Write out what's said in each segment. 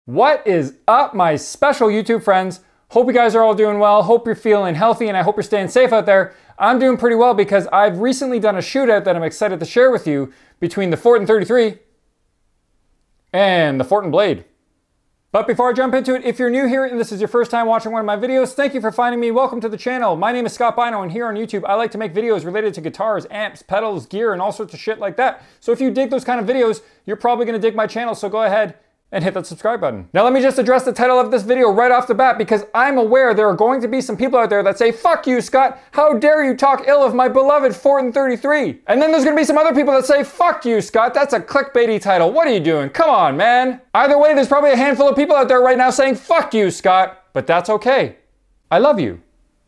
What is up, my special YouTube friends? Hope you guys are all doing well. Hope you're feeling healthy and I hope you're staying safe out there. I'm doing pretty well because I've recently done a shootout that I'm excited to share with you between the Fortin 33 and the Fortin Blade. But before I jump into it, if you're new here and this is your first time watching one of my videos, thank you for finding me. Welcome to the channel. My name is Scott Bino and here on YouTube, I like to make videos related to guitars, amps, pedals, gear, and all sorts of shit like that. So if you dig those kind of videos, you're probably gonna dig my channel, so go ahead and hit that subscribe button. Now let me just address the title of this video right off the bat because I'm aware there are going to be some people out there that say, fuck you, Scott, how dare you talk ill of my beloved Fortin 33? And then there's gonna be some other people that say, fuck you, Scott, that's a clickbaity title. What are you doing? Come on, man. Either way, there's probably a handful of people out there right now saying, fuck you, Scott, but that's okay. I love you.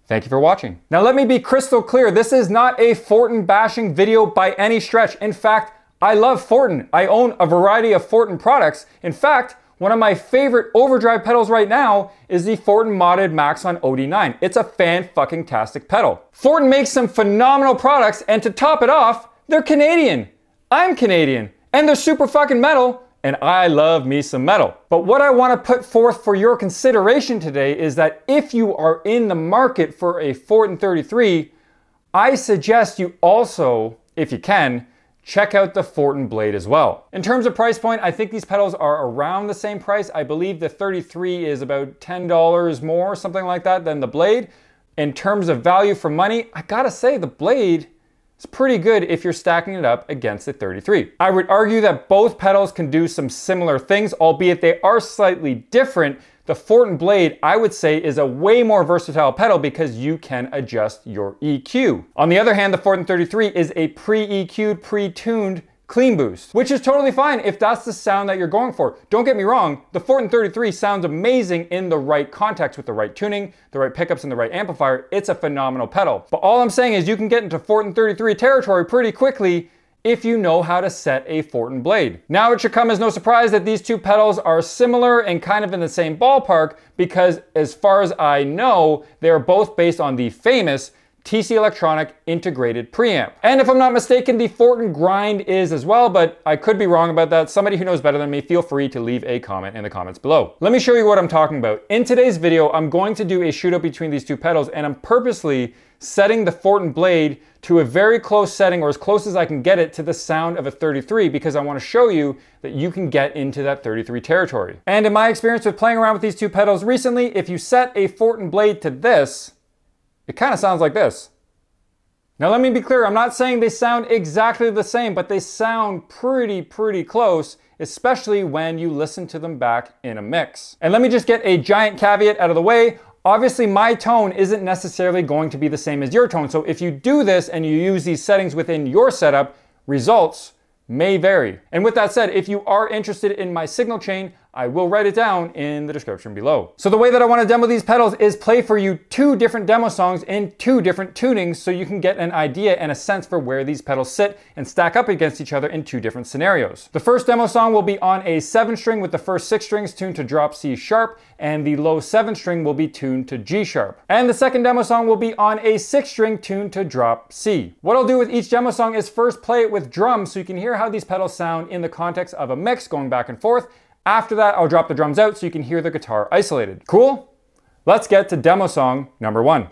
Thank you for watching. Now let me be crystal clear. This is not a Fortin bashing video by any stretch. In fact, I love Fortin. I own a variety of Fortin products. In fact, one of my favorite overdrive pedals right now is the Fortin modded Maxon OD9. It's a fan-fucking-tastic pedal. Fortin makes some phenomenal products, and to top it off, they're Canadian. I'm Canadian, and they're super fucking metal, and I love me some metal. But what I want to put forth for your consideration today is that if you are in the market for a Fortin 33, I suggest you also, if you can, check out the Fortin Blade as well. In terms of price point, I think these pedals are around the same price. I believe the 33 is about $10 more, something like that, than the Blade. In terms of value for money, I gotta say the Blade is pretty good if you're stacking it up against the 33. I would argue that both pedals can do some similar things, albeit they are slightly different. The Fortin Blade, I would say, is a way more versatile pedal because you can adjust your EQ. On the other hand, the Fortin 33 is a pre-EQ'd, pre-tuned clean boost, which is totally fine if that's the sound that you're going for. Don't get me wrong, the Fortin 33 sounds amazing in the right context with the right tuning, the right pickups, and the right amplifier. It's a phenomenal pedal. But all I'm saying is you can get into Fortin 33 territory pretty quickly if you know how to set a Fortin Blade. Now it should come as no surprise that these two pedals are similar and kind of in the same ballpark because as far as I know, they are both based on the famous TC Electronic integrated preamp. And if I'm not mistaken, the Fortin Grind is as well, but I could be wrong about that. Somebody who knows better than me, feel free to leave a comment in the comments below. Let me show you what I'm talking about. In today's video, I'm going to do a shootout between these two pedals and I'm purposely setting the Fortin Blade to a very close setting or as close as I can get it to the sound of a 33 because I want to show you that you can get into that 33 territory. And in my experience with playing around with these two pedals recently, if you set a Fortin Blade to this, it kind of sounds like this. Now let me be clear, I'm not saying they sound exactly the same, but they sound pretty close, especially when you listen to them back in a mix. And let me just get a giant caveat out of the way. Obviously, my tone isn't necessarily going to be the same as your tone. So if you do this and you use these settings within your setup, results may vary. And with that said, if you are interested in my signal chain, I will write it down in the description below. So the way that I want to demo these pedals is play for you two different demo songs in two different tunings so you can get an idea and a sense for where these pedals sit and stack up against each other in two different scenarios. The first demo song will be on a 7-string with the first 6 strings tuned to drop C sharp and the low 7 string will be tuned to G sharp. And the second demo song will be on a 6-string tuned to drop C. What I'll do with each demo song is first play it with drums so you can hear how these pedals sound in the context of a mix going back and forth. After that, I'll drop the drums out so you can hear the guitar isolated. Cool? Let's get to demo song number 1.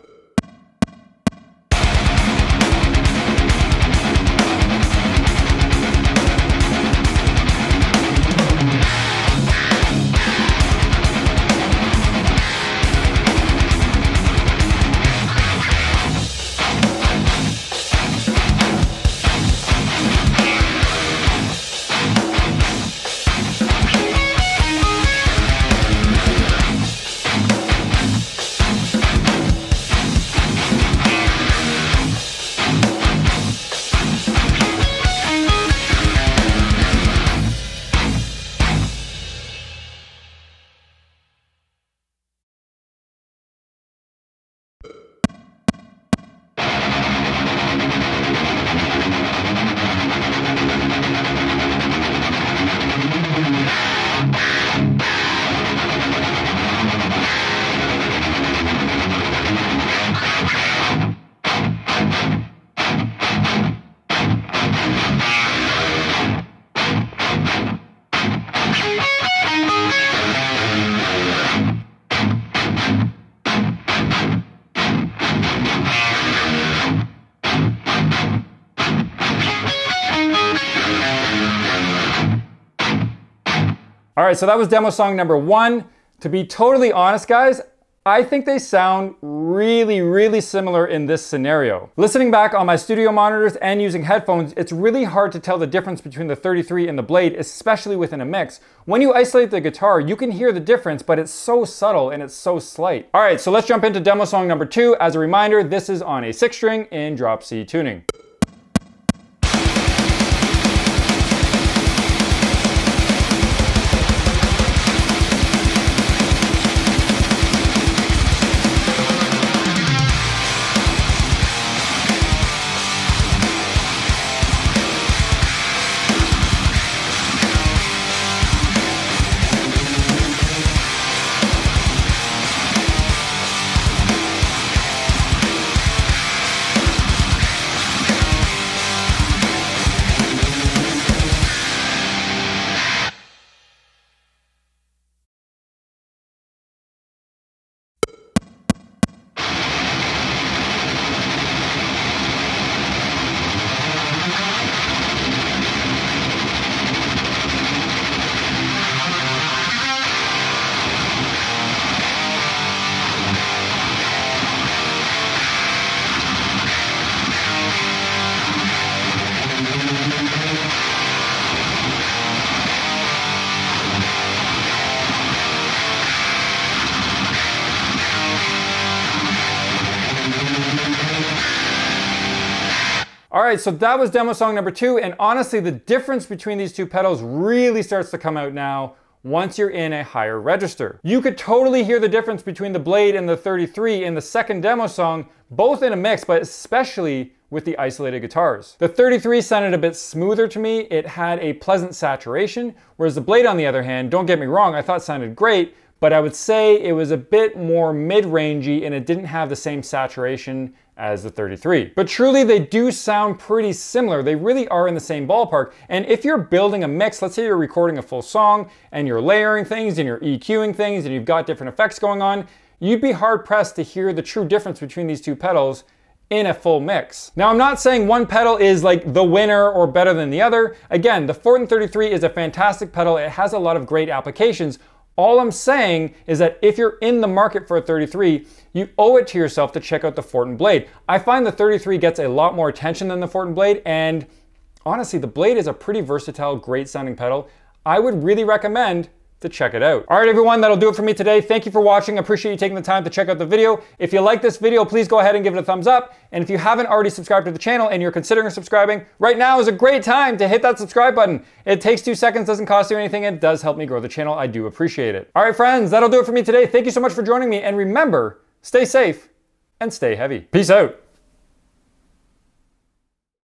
right, so that was demo song number 1. To be totally honest, guys, I think they sound really, really similar in this scenario. Listening back on my studio monitors and using headphones, it's really hard to tell the difference between the 33 and the Blade, especially within a mix. When you isolate the guitar, you can hear the difference, but it's so subtle and it's so slight. All right, so let's jump into demo song number 2. As a reminder, this is on a 6-string in drop C tuning. All right, so that was demo song number 2, and honestly, the difference between these two pedals really starts to come out now once you're in a higher register. You could totally hear the difference between the Blade and the 33 in the second demo song, both in a mix, but especially with the isolated guitars. The 33 sounded a bit smoother to me. It had a pleasant saturation, whereas the Blade, on the other hand, don't get me wrong, I thought sounded great, but I would say it was a bit more mid-rangey and it didn't have the same saturation as the 33. But truly, they do sound pretty similar. They really are in the same ballpark. And if you're building a mix, let's say you're recording a full song and you're layering things and you're EQing things and you've got different effects going on, you'd be hard pressed to hear the true difference between these two pedals in a full mix. Now, I'm not saying one pedal is like the winner or better than the other. Again, the Fortin 33 is a fantastic pedal. It has a lot of great applications. All I'm saying is that if you're in the market for a 33, you owe it to yourself to check out the Fortin Blade. I find the 33 gets a lot more attention than the Fortin Blade, and honestly, the Blade is a pretty versatile, great sounding pedal. I would really recommend to check it out. All right, everyone, that'll do it for me today. Thank you for watching. I appreciate you taking the time to check out the video. If you like this video, please go ahead and give it a thumbs up. And if you haven't already subscribed to the channel and you're considering subscribing, right now is a great time to hit that subscribe button. It takes 2 seconds, doesn't cost you anything, and it does help me grow the channel. I do appreciate it. All right, friends, that'll do it for me today. Thank you so much for joining me. And remember, stay safe and stay heavy. Peace out.